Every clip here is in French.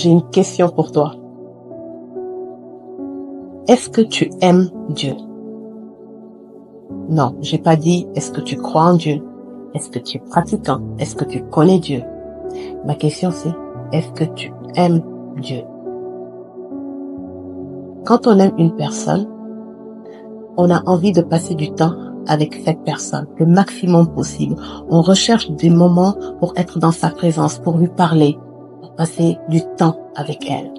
j'ai une question pour toi. Est-ce que tu aimes Dieu? Non, j'ai pas dit est-ce que tu crois en Dieu? Est-ce que tu es pratiquant? Est-ce que tu connais Dieu? Ma question c'est, est-ce que tu aimes Dieu? Quand on aime une personne, on a envie de passer du temps avec cette personne, le maximum possible. On recherche des moments pour être dans sa présence, pour lui parler, pour passer du temps avec elle.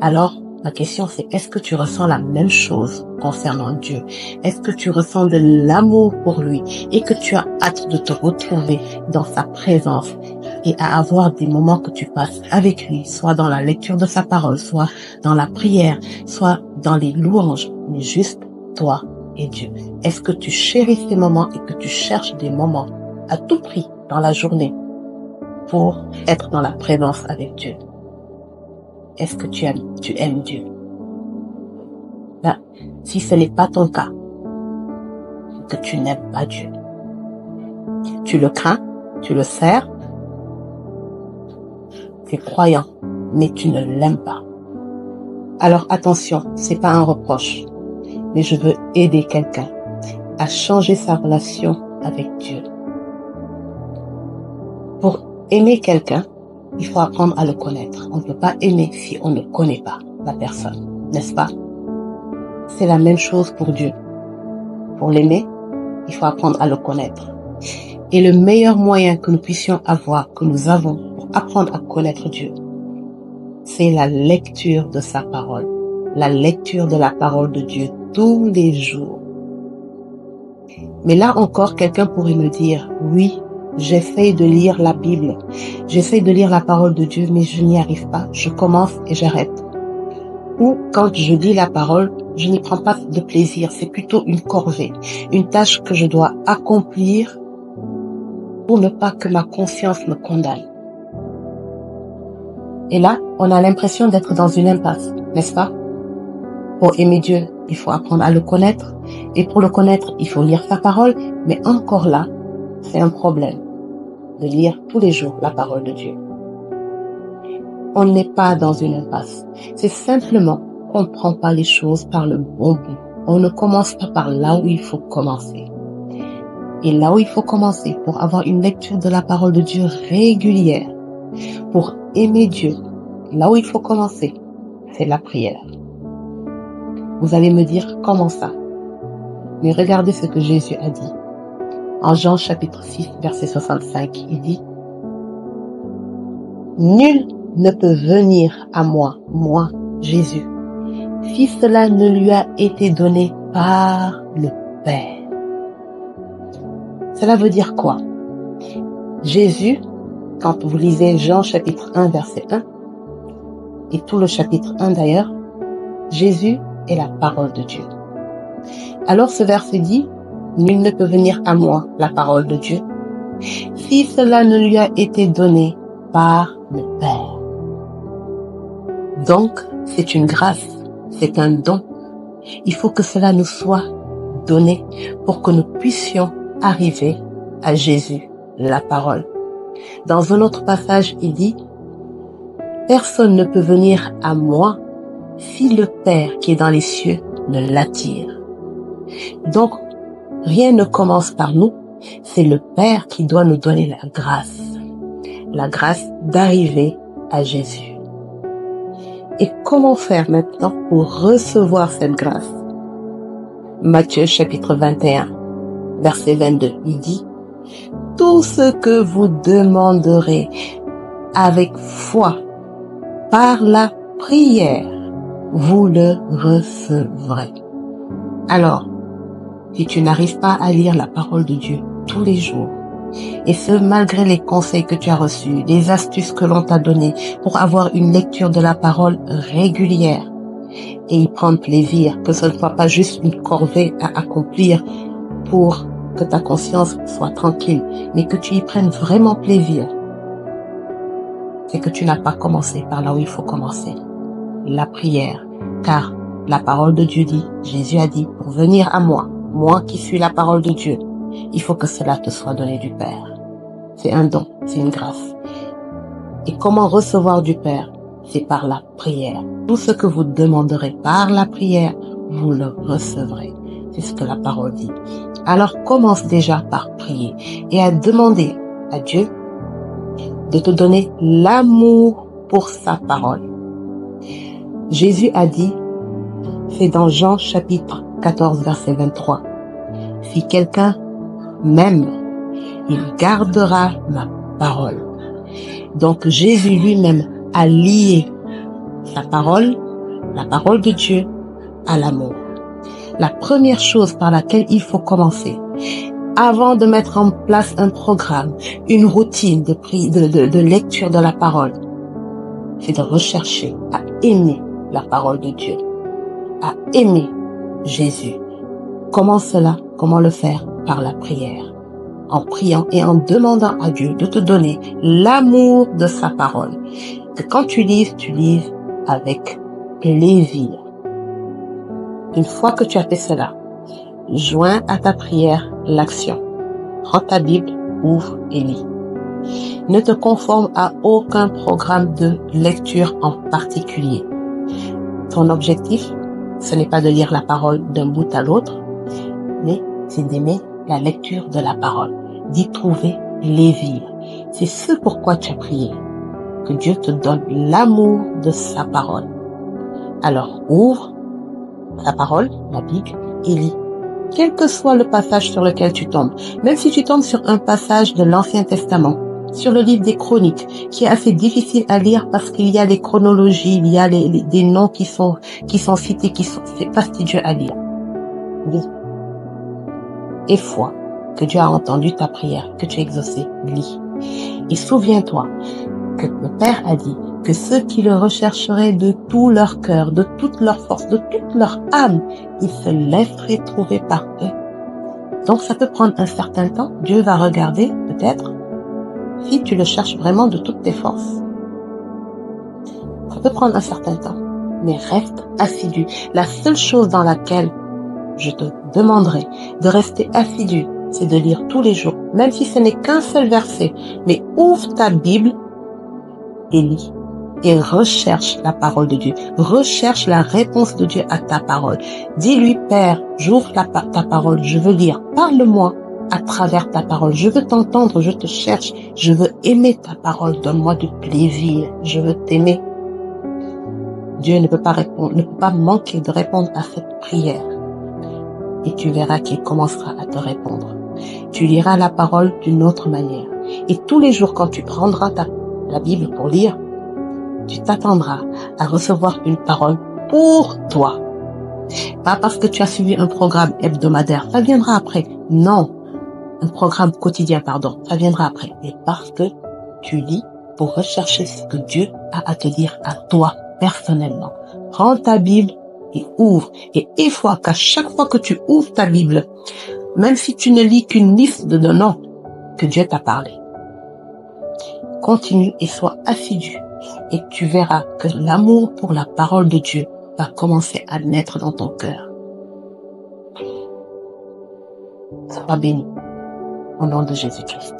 Alors, ma question c'est, est-ce que tu ressens la même chose concernant Dieu? Est-ce que tu ressens de l'amour pour lui et que tu as hâte de te retrouver dans sa présence et à avoir des moments que tu passes avec lui, soit dans la lecture de sa parole, soit dans la prière, soit dans les louanges, mais juste toi et Dieu? Est-ce que tu chéris ces moments et que tu cherches des moments à tout prix dans la journée pour être dans la présence avec Dieu? Est-ce que tu aimes Dieu? Là, si ce n'est pas ton cas, que tu n'aimes pas Dieu, tu le crains, tu le sers, tu es croyant, mais tu ne l'aimes pas. Alors attention, c'est pas un reproche, mais je veux aider quelqu'un à changer sa relation avec Dieu. Pour aimer quelqu'un, il faut apprendre à le connaître. On ne peut pas aimer si on ne connaît pas la personne, n'est-ce pas? C'est la même chose pour Dieu. Pour l'aimer, il faut apprendre à le connaître. Et le meilleur moyen que nous puissions avoir, que nous avons pour apprendre à connaître Dieu, c'est la lecture de sa parole. La lecture de la parole de Dieu tous les jours. Mais là encore, quelqu'un pourrait me dire, oui, j'essaye de lire la Bible, j'essaye de lire la parole de Dieu, mais je n'y arrive pas. Je commence et j'arrête. Ou quand je lis la parole, je n'y prends pas de plaisir. C'est plutôt une corvée, une tâche que je dois accomplir pour ne pas que ma conscience me condamne. Et là, on a l'impression d'être dans une impasse, n'est-ce pas? Pour aimer Dieu, il faut apprendre à le connaître. Et pour le connaître, il faut lire sa parole. Mais encore là, c'est un problème de lire tous les jours la parole de Dieu. On n'est pas dans une impasse. C'est simplement qu'on ne prend pas les choses par le bon bout. On ne commence pas par là où il faut commencer. Et là où il faut commencer pour avoir une lecture de la parole de Dieu régulière, pour aimer Dieu, là où il faut commencer, c'est la prière. Vous allez me dire, comment ça? Mais regardez ce que Jésus a dit. En Jean chapitre 6, verset 65, il dit, « Nul ne peut venir à moi, Jésus, si cela ne lui a été donné par le Père. » Cela veut dire quoi? Jésus, quand vous lisez Jean chapitre 1, verset 1, et tout le chapitre 1 d'ailleurs, Jésus est la parole de Dieu. Alors ce verset dit, nul ne peut venir à moi, la parole de Dieu, si cela ne lui a été donné par le Père. Donc, c'est une grâce, c'est un don. Il faut que cela nous soit donné pour que nous puissions arriver à Jésus, la parole. Dans un autre passage, il dit, personne ne peut venir à moi si le Père qui est dans les cieux ne l'attire. Donc, rien ne commence par nous, c'est le Père qui doit nous donner la grâce d'arriver à Jésus. Et comment faire maintenant pour recevoir cette grâce? Matthieu chapitre 21, verset 22, il dit, tout ce que vous demanderez avec foi par la prière, vous le recevrez. Alors, si tu n'arrives pas à lire la parole de Dieu tous les jours, et ce malgré les conseils que tu as reçus, les astuces que l'on t'a données pour avoir une lecture de la parole régulière et y prendre plaisir, que ce ne soit pas juste une corvée à accomplir pour que ta conscience soit tranquille, mais que tu y prennes vraiment plaisir, c'est que tu n'as pas commencé par là où il faut commencer, la prière, car la parole de Dieu dit, Jésus a dit, pour venir à moi qui suis la parole de Dieu, il faut que cela te soit donné du Père. C'est un don, c'est une grâce. Et comment recevoir du Père? C'est par la prière. Tout ce que vous demanderez par la prière, vous le recevrez. C'est ce que la parole dit. Alors commence déjà par prier et à demander à Dieu de te donner l'amour pour sa parole. Jésus a dit, c'est dans Jean chapitre 14 verset 23, si quelqu'un m'aime, il gardera ma parole. Donc Jésus lui-même a lié sa parole, la parole de Dieu, à l'amour. La première chose par laquelle il faut commencer, avant de mettre en place un programme, une routine de lecture de la parole, c'est de rechercher à aimer la parole de Dieu, à aimer Jésus. Comment cela? Comment le faire? Par la prière. En priant et en demandant à Dieu de te donner l'amour de sa parole. Que quand tu lises avec plaisir. Une fois que tu as fait cela, joins à ta prière l'action. Prends ta Bible, ouvre et lis. Ne te conforme à aucun programme de lecture en particulier. Ton objectif, ce n'est pas de lire la parole d'un bout à l'autre, mais c'est d'aimer la lecture de la parole, d'y trouver plaisir. C'est ce pourquoi tu as prié, que Dieu te donne l'amour de sa parole. Alors ouvre sa parole, la Bible, et lis. Quel que soit le passage sur lequel tu tombes, même si tu tombes sur un passage de l'Ancien Testament, sur le livre des Chroniques, qui est assez difficile à lire parce qu'il y a des chronologies, il y a des noms qui sont cités, c'est fastidieux à lire. Lis. Et foi que Dieu a entendu ta prière, que tu as exaucé, lis. Et souviens-toi que le Père a dit que ceux qui le rechercheraient de tout leur cœur, de toute leur force, de toute leur âme, ils se laisseraient trouver par eux. Donc ça peut prendre un certain temps. Dieu va regarder, peut-être, si tu le cherches vraiment de toutes tes forces. Ça peut prendre un certain temps, mais reste assidu. La seule chose dans laquelle je te demanderai de rester assidu, c'est de lire tous les jours, même si ce n'est qu'un seul verset, mais ouvre ta Bible et lis. Et recherche la parole de Dieu. Recherche la réponse de Dieu à ta parole. Dis-lui, Père, j'ouvre ta parole, je veux lire. Parle-moi à travers ta parole. Je veux t'entendre, je te cherche. Je veux aimer ta parole. Donne-moi du plaisir. Je veux t'aimer. Dieu ne peut pas manquer de répondre à cette prière. Et tu verras qu'il commencera à te répondre. Tu liras la parole d'une autre manière. Et tous les jours, quand tu prendras la Bible pour lire, tu t'attendras à recevoir une parole pour toi. Pas parce que tu as suivi un programme hebdomadaire, ça viendra après. Non, un programme quotidien, ça viendra après. Mais parce que tu lis pour rechercher ce que Dieu a à te dire à toi, personnellement. Prends ta Bible et ouvre. Et il faut qu'à chaque fois que tu ouvres ta Bible, même si tu ne lis qu'une liste de noms que Dieu t'a parlé, continue et sois assidu. Et tu verras que l'amour pour la parole de Dieu va commencer à naître dans ton cœur. Sois béni au nom de Jésus-Christ.